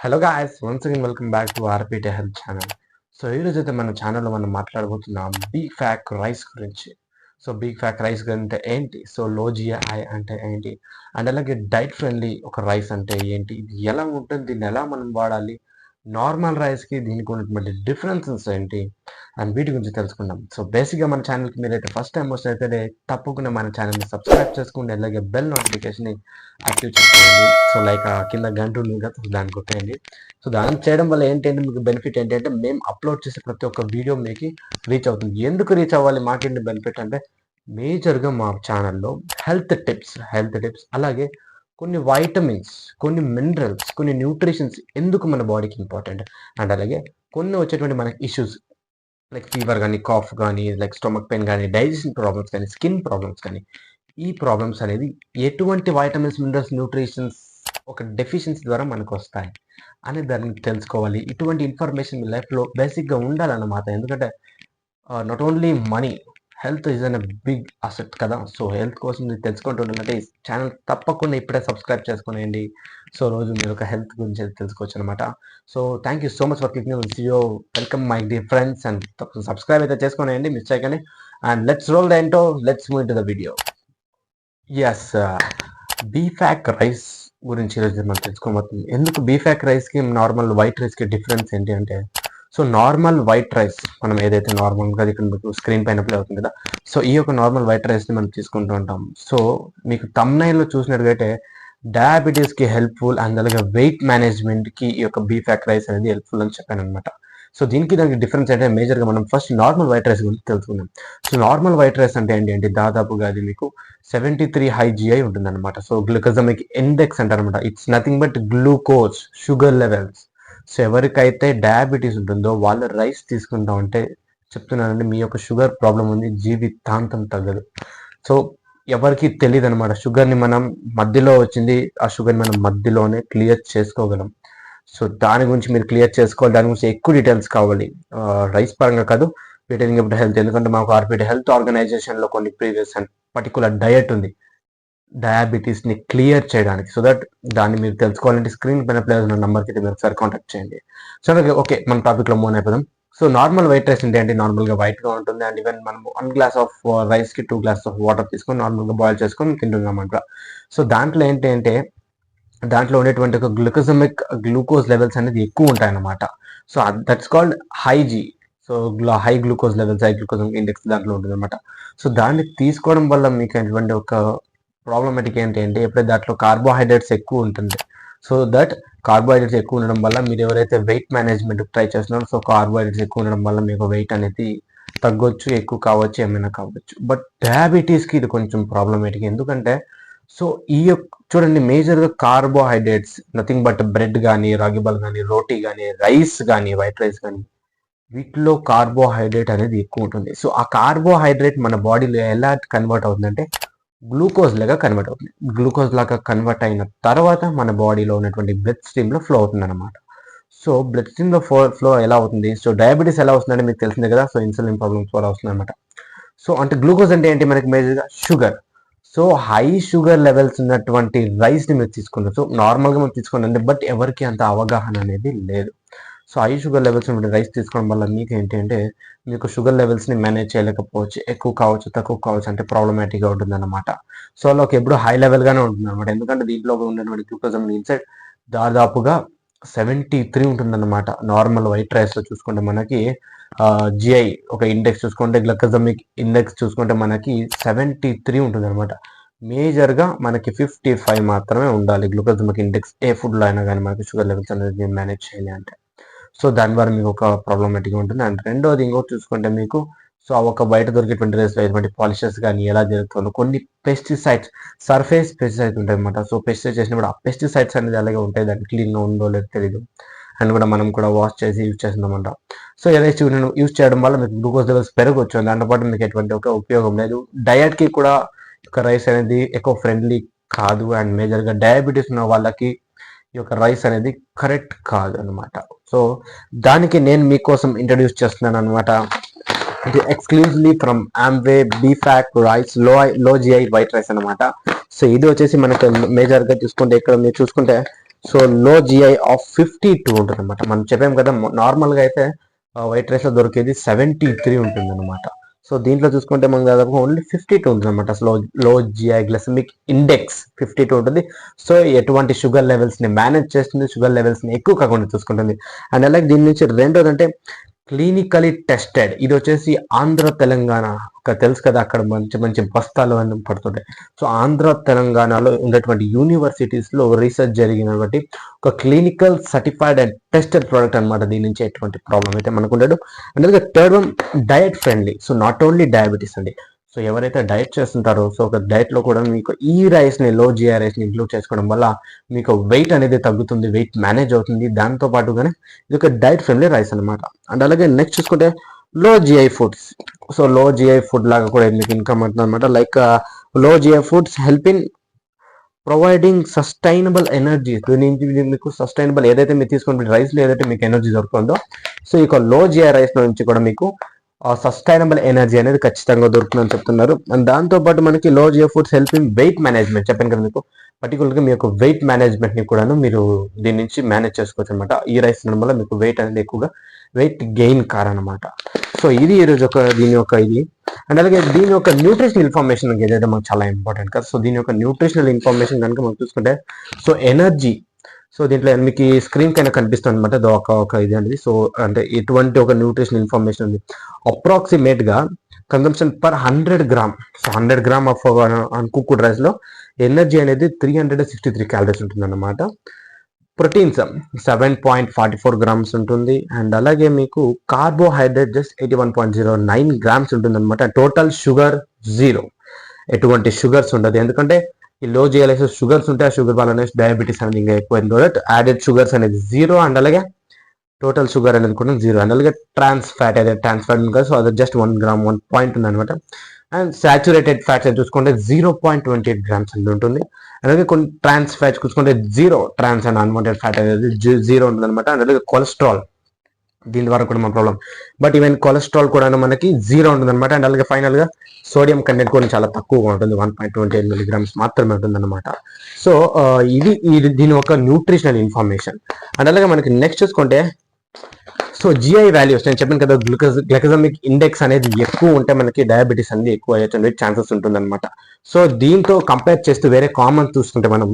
Hello guys, once again welcome back to RPT health channel. So ఈరోజు అయితే మన ఛానల్లో మనం మాట్లాడబోతున్నాం బిగ్ ఫ్యాక్ రైస్ గురించి. సో బిగ్ ఫ్యాక్ రైస్ అంటే ఏంటి, సో లో జిఐ అంటే ఏంటి, అండ్ అలాగే డైట్ ఫ్రెండ్లీ ఒక రైస్ అంటే ఏంటి, ఇది ఎలా ఉంటుంది, దీన్ని ఎలా మనం వాడాలి, నార్మల్ రైస్కి దీనికి ఉన్నటువంటి డిఫరెన్సెస్ ఏంటి, అండ్ వీటి గురించి తెలుసుకుందాం. సో బేసిక్గా మన ఛానల్కి మీరైతే ఫస్ట్ టైం వస్తే తప్పకుండా మన ఛానల్ని సబ్స్క్రైబ్ చేసుకోండి, అలాగే బెల్ నోటిఫికేషన్ని యాక్టివ్ చేసుకోండి. సో లైక్ కింద గంట ఉంది కదా, సో దాన్ని కొట్టేయండి. సో దాన్ని చేయడం వల్ల ఏంటంటే మీకు బెనిఫిట్ ఏంటంటే మేము అప్లోడ్ చేసే ప్రతి ఒక్క వీడియో మీకు రీచ్ అవుతుంది. ఎందుకు రీచ్ అవ్వాలి, మాకేంటి బెనిఫిట్ అంటే మేజర్గా మా ఛానల్లో హెల్త్ టిప్స్ అలాగే కొన్ని వైటమిన్స్, కొన్ని మినరల్స్, కొన్ని న్యూట్రిషన్స్ ఎందుకు మన బాడీకి ఇంపార్టెంట్, అండ్ అలాగే కొన్ని వచ్చేటువంటి మనకి ఇష్యూస్ లైక్ ఫీవర్ కానీ, కాఫ్ కానీ, లైక్ స్టొమక్ పెయిన్ కానీ, డైజెషన్ ప్రాబ్లమ్స్ కానీ, స్కిన్ ప్రాబ్లమ్స్ కానీ, ఈ ప్రాబ్లమ్స్ అనేది ఎటువంటి వైటమిన్స్, మినరల్స్, న్యూట్రిషన్స్ ఒక డెఫిషియన్సీ ద్వారా మనకు వస్తాయి అనే దాన్ని తెలుసుకోవాలి. ఇటువంటి ఇన్ఫర్మేషన్ మీ లైఫ్లో బేసిక్గా ఉండాలన్నమాట. ఎందుకంటే not only money, health is an big asset కదా. సో హెల్త్ కోసం మీరు తెలుసుకుంటుంటే ఈ ఛానల్ తప్పకుండా ఇప్పుడే సబ్స్క్రైబ్ చేసుకునేయండి. సో రోజు మీరు ఒక హెల్త్ గురించి తెలుసుకోవచ్చు అనమాట. So thank you so much for clicking video. Welcome my dear friends, and subscribe అయితే చేసుకునేయండి, మిస్ చేయకండి. And let's roll the intro, let's move into the video. Yes, బీఫ్యాక్ రైస్ గురించి ఈరోజు మనం తెలుసుకోబోతుంది. ఎందుకు బీఫ్యాక్ రైస్కి నార్మల్ వైట్ రైస్కి డిఫరెన్స్ ఏంటి అంటే, సో నార్మల్ వైట్ రైస్ మనం ఏదైతే నార్మల్గా ఇక్కడ మీకు స్క్రీన్ పైన ప్లే అవుతుంది కదా, సో ఈ యొక్క నార్మల్ వైట్ రైస్ని మనం తీసుకుంటూ ఉంటాం. సో మీకు థంబ్నెయిల్లో చూసినట్టుగైతే డయాబెటీస్కి హెల్ప్ఫుల్, అండ్ అలాగే వెయిట్ మేనేజ్మెంట్కి ఈ యొక్క బీఫ్యాక్ రైస్ అనేది హెల్ప్ఫుల్ అని చెప్పాను అనమాట. సో దానికి డిఫరెన్స్ అంటే మేజర్గా మనం ఫస్ట్ నార్మల్ వైట్ రైస్ గురించి తెలుసుకుందాం. సో నార్మల్ వైట్ రైస్ అంటే ఏంటి అంటే దాదాపుగా అది మీకు 73 హై జిఐ ఉంటుంది అనమాట. సో గ్లూకోజమిక్ ఇండెక్స్ అంటారు అనమాట. It's nothing but glucose, sugar levels. So ఎవరికైతే డయాబెటీస్ ఉంటుందో వాళ్ళు రైస్ తీసుకుంటా ఉంటే చెప్తున్నానండి, మీ యొక్క షుగర్ ప్రాబ్లం ఉంది, జీవితాంతం తగ్గదు. సో ఎవరికి తెలియదు అనమాట, షుగర్ని మనం మధ్యలో వచ్చింది, ఆ షుగర్ని మనం మధ్యలోనే క్లియర్ చేసుకోగలం. సో దాని గురించి మీరు క్లియర్ చేసుకోవాలి, దాని గురించి ఎక్కువ డీటెయిల్స్ కావాలి, రైస్ పరంగా కాదు, రిటైనింగ్ అబౌట్ హెల్త్. ఎందుకంటే మాకు ఆర్పీటీ హెల్త్ ఆర్గనైజేషన్లో కొన్ని ప్రీవియస్ అండ్ పర్టికులర్ డయట్ ఉంది డయాబెటీస్ని క్లియర్ చేయడానికి. సో దట్ దాన్ని మీరు తెలుసుకోవాలంటే స్క్రీన్ పైన ప్లే అవుతున్న నెంబర్కి అయితే మీరు ఒకసారి కాంటాక్ట్ చేయండి. సో ఓకే, మన టాపిక్లో మూవ్ అయిపోదాం. సో నార్మల్ వైట్ రైస్ అంటే నార్మల్గా వైట్గా ఉంటుంది, అండ్ ఈవెన్ మనం 1 గ్లాస్ ఆఫ్ రైస్కి 2 గ్లాస్ ఆఫ్ వాటర్ తీసుకొని నార్మల్గా బాయిల్ చేసుకొని తింటున్నామంట. సో దాంట్లో ఏంటంటే దాంట్లో ఉండేటువంటి ఒక గ్లూకోజ్ లెవెల్స్ అనేది ఎక్కువ ఉంటాయి అన్నమాట. So that's called హైజీ. So high glucose levels, high glucose index దాంట్లో ఉంటుంది అనమాట. సో దాన్ని తీసుకోవడం వల్ల మీకు ఎటువంటి ఒక ప్రాబ్లమేటిక్ ఏంటి అంటే ఎప్పుడైతే దాంట్లో కార్బోహైడ్రేట్స్ ఎక్కువ ఉంటుంది. సో దట్ కార్బోహైడ్రేట్స్ ఎక్కువ ఉండడం వల్ల మీరు ఎవరైతే వెయిట్ మేనేజ్మెంట్ ట్రై చేస్తున్నారో, సో కార్బోహైడ్రేట్స్ ఎక్కువ ఉండడం వల్ల మీకు వెయిట్ అనేది తగ్గొచ్చు, ఎక్కువ కావచ్చు, ఏమైనా కావచ్చు. బట్ డయాబెటీస్కి ఇది కొంచెం ప్రాబ్లమేటిక్. ఎందుకంటే సో ఈ చూడండి, మేజర్గా కార్బోహైడ్రేట్స్ నథింగ్ బట్ బ్రెడ్ కానీ, రాగిబాల్ కానీ, రోటీ కానీ, రైస్ కానీ, వైట్ రైస్ కానీ, వీటిలో కార్బోహైడ్రేట్ అనేది ఎక్కువ ఉంటుంది. సో ఆ కార్బోహైడ్రేట్ మన బాడీలో ఎలా కన్వర్ట్ అవుతుందంటే గ్లూకోజ్ లాగా కన్వర్ట్ అవుతుంది. గ్లూకోజ్ లాగా కన్వర్ట్ అయిన తర్వాత మన బాడీలో ఉన్నటువంటి బ్లడ్ స్ట్రీమ్లో ఫ్లో అవుతుంది అనమాట. సో బ్లడ్ స్ట్రీమ్లో ఫ్లో ఎలా అవుతుంది, సో డయాబెటీస్ ఎలా వస్తుందంటే మీకు తెలిసిందే కదా. సో ఇన్సులిన్ ప్రాబ్లమ్స్ వల్ల వస్తుంది అనమాట. సో అంటే గ్లూకోజ్ అంటే ఏంటి, మనకి మేజర్గా sugar. So high sugar levels ఉన్నటువంటి రైస్ని మీరు తీసుకున్నారు. సో నార్మల్గా మనం తీసుకున్నాం, బట్ ఎవరికి అంత అవగాహన అనేది లేదు. సో హై షుగర్ లెవెల్స్ ఉన్న రైస్ తీసుకోవడం వల్ల మీకు ఏంటి అంటే మీకు షుగర్ లెవెల్స్ని మేనేజ్ చేయలేకపోవచ్చు, ఎక్కువ కావచ్చు, తక్కువ కావచ్చు, అంటే ప్రాబ్లమాటిక్గా ఉంటుంది అనమాట. సో వాళ్ళకి ఎప్పుడు హై లెవెల్గానే ఉంటుంది అనమాట. ఎందుకంటే దీంట్లో ఉన్నటువంటి గ్లూకోజమ్ ఇన్సైడ్ దాదాపుగా 73 ఉంటుందన్నమాట. నార్మల్ వైట్ రైస్లో చూసుకుంటే మనకి జిఐ ఒక ఇండెక్స్ చూసుకుంటే, గ్లూకోజమిక్ ఇండెక్స్ చూసుకుంటే మనకి 73 ఉంటుంది అనమాట. మేజర్గా మనకి 55 మాత్రమే ఉండాలి గ్లూకోజమిక్ ఇండెక్స్ ఏ ఫుడ్లో అయినా కానీ మనకి షుగర్ లెవెల్స్ అనేది మేనేజ్ చేయాలి అంటే. సో దాని ద్వారా మీకు ఒక ప్రాబ్లమాటిక్గా ఉంటుంది. అండ్ రెండోది ఇంకోటి చూసుకుంటే మీకు సో ఒక బయట దొరికేటువంటి రైస్లో ఎటువంటి పాలిషెస్ కానీ ఎలా జరుగుతుందో, కొన్ని పెస్టిసైడ్స్, సర్ఫేస్ పెస్టిసైడ్స్ ఉంటాయి అనమాట. సో పెస్టిసైడ్ చేసినప్పుడు ఆ పెస్టిసైడ్స్ అనేది అలాగే ఉంటాయి, దానికి క్లీన్గా ఉందో లేదో తెలియదు, అండ్ కూడా మనం కూడా వాష్ చేసి యూజ్ చేస్తుందన్నమాట. సో ఏదైతే యూజ్ చేయడం వల్ల మీకు గ్లూకోజ్ లెవెల్స్ పెరగవచ్చు, దాంతోపాటు మీకు ఎటువంటి ఒక ఉపయోగం లేదు. డయట్కి కూడా ఒక రైస్ అనేది ఎక్కువ ఫ్రెండ్లీ కాదు, అండ్ మేజర్గా డయాబెటీస్ ఉన్న వాళ్ళకి ఈ యొక్క రైస్ అనేది కరెక్ట్ కాదు అనమాట. సో దానికి నేను మీకోసం ఇంట్రడ్యూస్ చేస్తున్నాను అనమాట. ఇది ఎక్స్క్లూజివ్లీ ఫ్రమ్ ఆమ్వే బీఫ్యాక్ రైస్, లో జిఐ వైట్ రైస్ అనమాట. సో ఇది వచ్చేసి మనకు మేజర్గా చూసుకుంటే ఇక్కడ మీరు చూసుకుంటే సో లో జిఐ ఆఫ్ 52 ఉంటుంది అనమాట. మనం చెప్పాం కదా నార్మల్గా అయితే వైట్ రైస్లో దొరికేది 73 ఉంటుంది అనమాట. సో దీంట్లో చూసుకుంటే మనకు దాదాపు ఓన్లీ 52 ఉంటుంది అనమాట. లో జిఐ గ్లైసెమిక్ ఇండెక్స్ 52 ఉంటుంది. సో ఎటువంటి షుగర్ లెవెల్స్ని మేనేజ్ చేస్తుంది, షుగర్ లెవెల్స్ని ఎక్కువ కాకుండా చూసుకుంటుంది. అండ్ అలాగే దీని నుంచి రెండోది అంటే క్లినికలీ టెస్టెడ్. ఇది వచ్చేసి ఆంధ్ర తెలంగాణ, తెలుసు కదా అక్కడ మంచి మంచి బస్తాలు అన్నీ పడుతుంటాయి. సో ఆంధ్ర తెలంగాణలో ఉన్నటువంటి యూనివర్సిటీస్లో రీసెర్చ్ జరిగినటువంటి ఒక clinical certified and tested product అనమాట. దీని నుంచి ఎటువంటి ప్రాబ్లం అయితే మనకు ఉండదు. అందుకే third one diet friendly. So not only diabetes అండి. సో ఎవరైతే డైట్ చేస్తుంటారో సో ఒక డైట్లో కూడా మీకు ఈ రైస్ని, లో జిఐ రైస్ని ఇంక్లూడ్ చేసుకోవడం వల్ల మీకు వెయిట్ అనేది తగ్గుతుంది, వెయిట్ మేనేజ్ అవుతుంది. దాంతో పాటుగానే ఇది ఒక డైట్ ఫ్రెండ్లీ రైస్ అనమాట. అండ్ అలాగే నెక్స్ట్ చూసుకుంటే లో జిఐ ఫుడ్స్. సో లో జిఐ ఫుడ్ లాగా కూడా మీకు ఇన్కమ్ అవుతుంది అనమాట. లైక్ లో GI foods help in providing sustainable energy. దీని నుంచి మీకు సస్టైనబుల్ ఏదైతే మీరు తీసుకున్న రైస్లో ఏదైతే మీకు ఎనర్జీ దొరుకుతుందో సో ఈ లో జిఐ రైస్ నుంచి కూడా మీకు సస్టైనబుల్ ఎనర్జీ అనేది ఖచ్చితంగా దొరుకుతుందని చెప్తున్నారు. అండ్ దాంతోపాటు మనకి లో GI foods helping weight management. చెప్పాను కదా మీకు పర్టికులర్గా మీ యొక్క వెయిట్ మేనేజ్మెంట్ని కూడాను మీరు దీని నుంచి మేనేజ్ చేసుకోవచ్చు అనమాట. ఈ రైస్ తినడం వల్ల మీకు వెయిట్ అనేది ఎక్కువగా వెయిట్ గెయిన్ కారనమాట. సో ఇది ఈరోజు దీని యొక్క ఇది. అండ్ అలాగే దీని యొక్క న్యూట్రిషనల్ ఇన్ఫర్మేషన్ ఏదైతే మనకు చాలా ఇంపార్టెంట్ కదా. సో దీని యొక్క న్యూట్రిషనల్ ఇన్ఫర్మేషన్ కనుక మనం చూసుకుంటే సో ఎనర్జీ. సో దీంట్లో మీకు స్క్రీన్ కైనా కనిపిస్తుంది అనమాట ఒక ఇది అనేది. సో అంటే ఎటువంటి ఒక న్యూట్రిషన్ ఇన్ఫర్మేషన్ ఉంది. అప్రాక్సిమేట్గా consumption per 100 gram. So 100 gram of uncooked రైస్లో ఎనర్జీ అనేది 363 క్యాలరీస్ ఉంటుంది అన్నమాట. ప్రోటీన్స్ 7.44 గ్రామ్స్ ఉంటుంది. అండ్ అలాగే మీకు కార్బోహైడ్రేట్ జస్ట్ 81.09 గ్రామ్స్ ఉంటుంది అనమాట. టోటల్ షుగర్ 0, ఎటువంటి షుగర్స్ ఉండదు. ఎందుకంటే ఈ లో జిఐలో షుగర్స్ ఉంటే ఆ షుగర్ వల్ల డయాబెటీస్ అనేది ఇంకా ఎక్కువ యాడెడ్ షుగర్స్ అనేది 0. అండ్ అలాగే టోటల్ షుగర్ అనేది కూడా 0. అండ్ అలాగే ట్రాన్స్ ఫ్యాట్ ఉంది. సో అది జస్ట్ 1 గ్రామ్ 1 పాయింట్ ఉంది అనమాట. అండ్ సాచురేటెడ్ ఫ్యాట్స్ అని చూసుకుంటే 0.28 గ్రామ్స్ అనేది ఉంటుంది. అలాగే కొన్ని ట్రాన్స్ ఫ్యాట్స్ చూసుకుంటే 0 ట్రాన్స్ అండ్ అన్వాంటెడ్ ఫ్యాట్ అనేది 0 ఉంటుంది అనమాట. అండ్ అలాగే కొలెస్ట్రాల్, దీని ద్వారా కూడా మన ప్రాబ్లం. బట్ ఈవెన్ కొలెస్ట్రాల్ కూడా మనకి 0 ఉంటుంది అనమాట. అండ్ అలాగే ఫైనల్గా సోడియం కంటెంట్ కూడా చాలా తక్కువగా ఉంటుంది, 1.28 మిలీగ్రామ్స్ మాత్రమే ఉంటుంది అనమాట. సో ఇది దీని ఒక న్యూట్రిషనల్ ఇన్ఫర్మేషన్. అండ్ అలాగే మనకి నెక్స్ట్ చూసుకుంటే సో జిఐ వాల్యూస్ నేను చెప్పాను కదా, గ్లైసెమిక్ ఇండెక్స్ అనేది ఎక్కువ ఉంటే మనకి డయాబెటీస్ అనేది ఎక్కువ అయ్యే ఛాన్సెస్ ఉంటుంది అనమాట. సో దీంతో కంపేర్ చేస్తూ వేరే కామన్ చూసుకుంటే మనం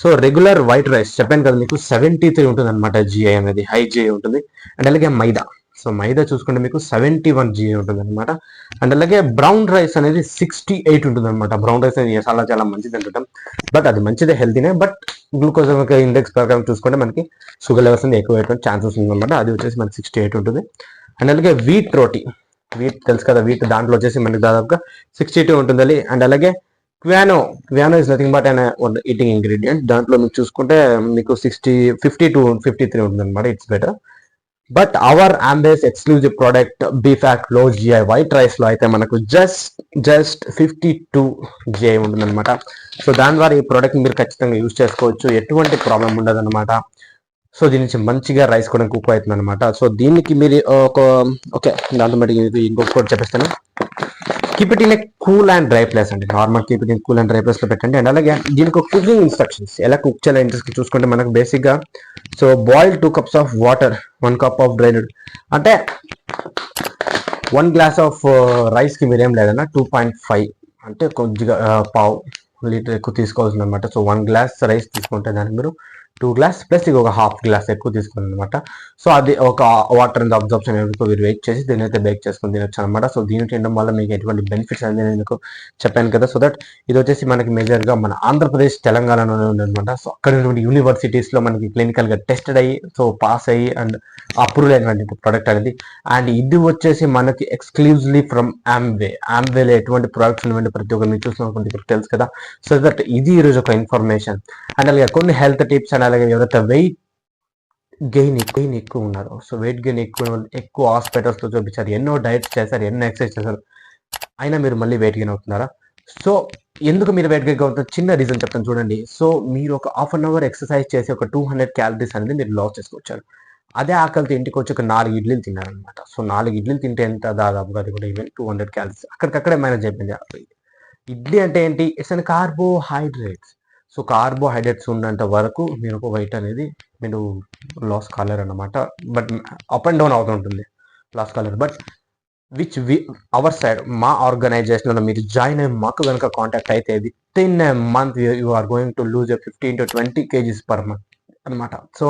సో రెగ్యులర్ వైట్ రైస్ చెప్పాను కదా మీకు 73 ఉంటుంది అనమాట జిఐ అనేది, హై జిఐ ఉంటుంది. అండ్ అలాగే మైదా, సో మైదా చూసుకుంటే మీకు 71 జిఐ ఉంటుంది అనమాట. అండ్ అలాగే బ్రౌన్ రైస్ అనేది 68 ఉంటుంది అనమాట. బ్రౌన్ రైస్ అనేది చాలా చాలా మంచిది అంటుంటాం, బట్ అది మంచిదే, హెల్తీనే. బట్ గ్లూకోజ్ ఇండెక్స్ ప్రకారం చూసుకుంటే మనకి షుగర్ లెవెల్స్ అనేది ఎక్కువ అయ్యే ఛాన్సెస్ ఉందన్నమాట. అది వచ్చేసి మనకి 68 ఉంటుంది. అండ్ అలాగే వీట్ రోటీ, వీట్ తెలుసు కదా, వీట్ దాంట్లో వచ్చేసి మనకి దాదాపుగా 62 ఉంటుంది. అండ్ అలాగే క్వానో is nothing but an eating ingredient. దాంట్లో మీకు చూసుకుంటే మీకు 53 ఉంటుంది అనమాట. It's better. బట్ అవర్ అంబేస్ ఎక్స్క్లూజివ్ ప్రోడక్ట్ బీఫాక్ లో జిఐ వైట్ రైస్ లో అయితే మనకు జస్ట్ 52 జిఐ ఉంటుంది అనమాట. సో దాని ద్వారా ఈ ప్రోడక్ట్ మీరు ఖచ్చితంగా యూజ్ చేసుకోవచ్చు, ఎటువంటి ప్రాబ్లం ఉండదు అనమాట. సో దీని నుంచి మంచిగా రైస్ కూడా కుక్ అవుతుంది అనమాట. సో దీనికి మీరు ఓకే దాంతో బట్టి ఇంకొకటి చెప్పేస్తాను. Keep it in a cool and dry place అండి. Normal keep it in cool and dry place లో పెట్టండి. అండ్ అలాగే దీనికి కుకింగ్ ఇన్స్ట్రక్షన్స్ ఎలా కుక్ చేయాలి ఇంట్రెస్ట్ చూసుకుంటే మనకు బేసిక్ గా so boil 2 cups of water, 1 cup of dried, అంటే 1 గ్లాస్ ఆఫ్ రైస్ కి మీరేం లేదన్నా 2.5 అంటే కొద్దిగా పావు లీటర్ ఎక్కువ తీసుకోవాల్సింది అనమాట. సో 1 గ్లాస్ రైస్ తీసుకుంటే దానికి మీరు 2 గ్లాస్ ప్లస్ ఇది ఒక ½ గ్లాస్ ఎక్కువ తీసుకుంది అనమాట. సో అది ఒక వాటర్ అండ్ అబ్జర్ప్షన్ మీరు వెయిట్ చేసి దీని అయితే బేక్ చేసుకుని తినొచ్చు అనమాట. సో దీన్ని తినడం వల్ల మీకు ఎటువంటి బెనిఫిట్స్ అనేది నేను మీకు చెప్పాను కదా. సో దట్ ఇది వచ్చేసి మనకి మేజర్గా మన ఆంధ్రప్రదేశ్ తెలంగాణలోనే ఉందన్నమాట. సో అక్కడ ఉన్నటువంటి యూనివర్సిటీస్లో మనకి క్లినికల్గా టెస్టెడ్ అయ్యి సో పాస్ అయ్యి అండ్ అప్రూవల్ అయినటువంటి ప్రోడక్ట్ అనేది. అండ్ ఇది వచ్చేసి మనకి ఎక్స్క్లూజివ్లీ ఫ్రమ్ ఆమ్వేలో ఎటువంటి ప్రొడక్ట్స్ ఉన్నటువంటి ప్రతి ఒక్కరు మీరు చూసినటువంటి తెలుసు కదా. సో దట్ ఇది ఈరోజు ఒక ఇన్ఫర్మేషన్. అండ్ అలాగే కొన్ని హెల్త్ టిప్స్ అండ్ అలాగే ఎవరైతే వెయిట్ గెయిన్ ఎక్కువ ఉన్నారు, సో వెయిట్ గెయిన్ ఎక్కువ హాస్పిటల్స్లో చూపించారు, ఎన్నో డైట్స్ చేశారు, ఎన్నో ఎక్సర్సైజ్ చేశారు, అయినా మీరు మళ్ళీ వెయిట్ గెయిన్ అవుతున్నారా? సో ఎందుకు మీరు వెయిట్ గెయిన్ అవుతారు? చిన్న రీజన్ చెప్తాను చూడండి. సో మీరు ఒక ½ an hour ఎక్సర్సైజ్ చేసి ఒక 200 క్యాలరీస్ అనేది మీరు లాస్ చేసుకొచ్చారు. అదే ఆకలితో ఇంటికి వచ్చి ఒక 4 ఇడ్లీలు తిన్నారనమాట. సో 4 ఇడ్లీలు తింటే ఎంత దాదాపుగా అది కూడా ఈవెన్ 200 క్యాలరీస్ అక్కడికక్కడే మేనేజ్ అయిపోయింది. ఇడ్లీ అంటే ఏంటి? It's an carbohydrates. So carbohydrates ఉన్నంత వరకు మీరు ఒక వెయిట్ అనేది మీరు లాస్ కాలేరు అన్నమాట. బట్ అప్ అండ్ డౌన్ అవుతుంటుంది, లాస్ కాలేరు. బట్ విచ్ అవర్ సైడ్ మా ఆర్గనైజేషన్లో మీరు జాయిన్ అయ్యి మాకు కనుక కాంటాక్ట్ అయితే with in a month you are going to lose 15 to 20 kgs per month అనమాట. సో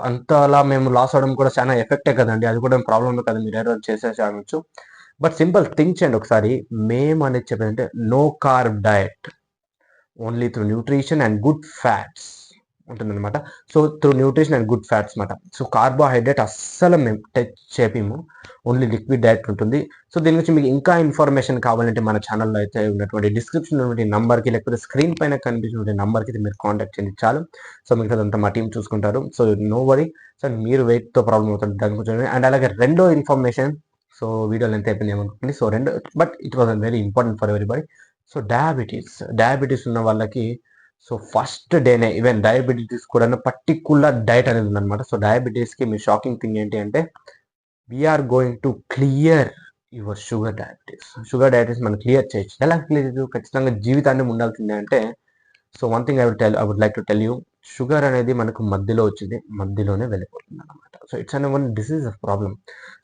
అంతలా మేము లాస్ అవడం కూడా చాలా ఎఫెక్టే కదండి, అది కూడా ప్రాబ్లమ్ కదా, మీరు ఏదో చేసేసి అనొచ్చు. బట్ సింపుల్ థింక్ చేయండి ఒకసారి, మేము అనేది చెప్పేదంటే no carb diet, only through nutrition and good fats ఉంటుందన్నమాట. So through nutrition and good fats అనమాట. సో కార్బోహైడ్రేట్ అస్సలు మేము టచ్ చేపిము, ఓన్లీ లిక్విడ్ డయట్ ఉంటుంది. సో దీని గురించి మీకు ఇంకా ఇన్ఫర్మేషన్ కావాలంటే మన ఛానల్లో అయితే ఉన్నటువంటి డిస్క్రిప్షన్ ఉన్నటువంటి నంబర్కి, లేకపోతే స్క్రీన్ పైన కనిపించినటువంటి నంబర్కి మీరు కాంటాక్ట్ చేయండి చాలు. సో మిగతాదంతా మా టీం చూసుకుంటారు. So no worry. సో మీరు వెయిట్తో ప్రాబ్లం అవుతుంది దాని గురించి. అండ్ అలాగే రెండో ఇన్ఫర్మేషన్, సో వీడియో లెంత్ అయిపోయింది ఏమనుకోండి. సో రెండు, but it was very important for everybody. So diabetes ఉన్న వాళ్ళకి సో ఫస్ట్ డేనే, ఈవెన్ డయాబెటీస్ కూడా పర్టికులర్ డైట్ అనేది ఉందన్నమాట. సో డయాబెటీస్కి మీ షాకింగ్ థింగ్ ఏంటి అంటే we are going to clear your sugar diabetes మనం క్లియర్ చేయొచ్చు. ఎలా క్లియర్ చేయొచ్చు? ఖచ్చితంగా జీవితాన్ని ఉండాల్సిందే అంటే, so one thing I would like to tell you, sugar అనేది మనకు మధ్యలో వచ్చింది, మధ్యలోనే వెళ్ళిపోతుంది అనమాట. So it's an one disease of problem.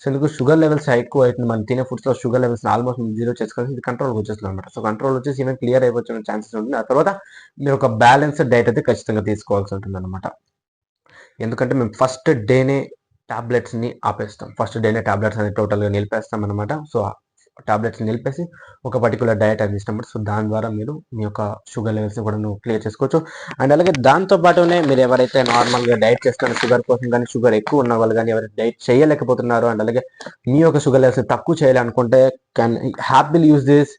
So ఎందుకు షుగర్ లెవెల్స్ ఎక్కువ అవుతుంది, మనం తినే ఫుడ్స్లో షుగర్ లెవెల్స్ ఆల్మోస్ట్ జీరో చేసుకోవాలి, ఇది కంట్రోల్కి వచ్చేస్తుంది అనమాట. సో కంట్రోల్ వచ్చేసి ఈవెన్ క్లియర్ అయిపోతున్న ఛాన్సెస్ ఉంటుంది. ఆ తర్వాత మీరు ఒక బ్యాలెన్స్డ్ డైట్ అయితే ఖచ్చితంగా తీసుకోవాల్సి ఉంటుంది అనమాట. ఎందుకంటే మేము ఫస్ట్ డేనే టాబ్లెట్స్ని ఆపేస్తాం, ఫస్ట్ డేనే టాబ్లెట్స్ అనేది టోటల్గా నిలిపేస్తాం అనమాట. సో టాబ్లెట్స్ నిలిపేసి ఒక పర్టికులర్ డయట్ అనేది ఇచ్చినప్పుడు, సో దాని ద్వారా మీరు మీ యొక్క షుగర్ లెవెల్స్ కూడా క్లియర్ చేసుకోవచ్చు. అండ్ అలాగే దాంతో పాటునే మీరు ఎవరైతే నార్మల్గా డైట్ చేస్తున్నారో షుగర్ కోసం కానీ, షుగర్ ఎక్కువ ఉన్న వాళ్ళు కానీ, ఎవరైతే డైట్ చేయలేకపోతున్నారో, అండ్ అలాగే మీ యొక్క షుగర్ లెవెల్స్ తక్కువ చేయాలనుకుంటే కెన్ హ్యాపీలీ యూజ్ దిస్.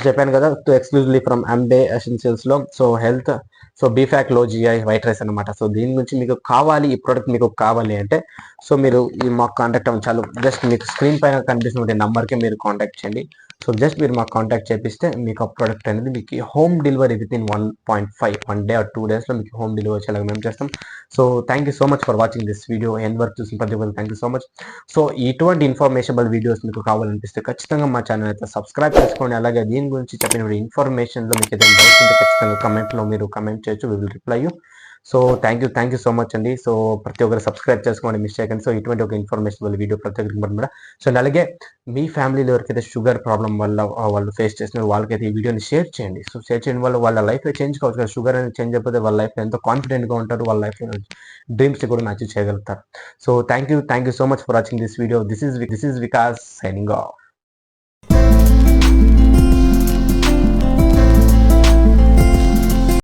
చెప్పాను కదా, టు ఎక్స్క్లూజివ్లీ ఫ్రమ్ ఎంబే ఎసెన్షియల్స్లో. సో హెల్త్, సో బీఫ్యాక్ లో జిఐ వైట్ రైస్ అనమాట. సో దీని గురించి మీకు కావాలి, ఈ ప్రోడక్ట్ మీకు కావాలి అంటే, సో మీరు ఈ మాకు కాంటాక్ట్ అవ్వండి చాలు. జస్ట్ మీకు స్క్రీన్ పైన కనిపిస్తున్న నెంబర్కి మీరు కాంటాక్ట్ చేయండి. సో జస్ట్ మీరు మాకు కాంటాక్ట్ చేపిస్తే మీకు ఆ ప్రోడక్ట్ అనేది మీకు home delivery with in 1 day or 2 daysలో మీకు హోమ్ డెలివరీ వచ్చేలాగా మేము చేస్తాం. So thank you so much for watching this video. End వరకు చూసిన ప్రతి ఒక్కరు thank you so much. So ఇటువంటి ఇన్ఫర్మేషనబుల్ వీడియోస్ మీకు కావాలనిపిస్తే ఖచ్చితంగా మా ఛానల్ అయితే సబ్స్క్రైబ్ చేసుకోండి. అలాగే దీని గురించి చెప్పిన ఇన్ఫర్మేషన్లో మీకు ఏదైనా డౌట్స్ ఉంటే ఖచ్చితంగా కమెంట్లో మీరు కమెంట్ చేయొచ్చు, we will reply you. So thank you so much అండి. సో ప్రతి ఒక్కరు సబ్స్క్రైబ్ చేసుకోండి, మిస్ చేయకండి. సో ఇటువంటి ఒక ఇన్ఫర్మేషన్ వీడియో ప్రతి ఒక్కరికి కూడా. సో అలాగే మీ ఫ్యామిలీలో ఎవరికైతే షుగర్ ప్రాబ్లం వల్ల వాళ్ళు ఫేస్ చేస్తున్నారు, వాళ్ళకైతే ఈ వీడియోని షేర్ చేయండి. సో షేర్ చేయడం వల్ల వాళ్ళ లైఫ్ చేంజ్ కావచ్చు కదా. షుగర్ అనేది చేంజ్ అయిపోతే వాళ్ళ లైఫ్ ఎంతో కాన్ఫిడెంట్గా ఉంటారు, వాళ్ళ లైఫ్ డ్రీమ్స్ కూడా అచీవ్ చేయగలుగుతారు. So thank you so much for watching this video. This is Vikas signing off.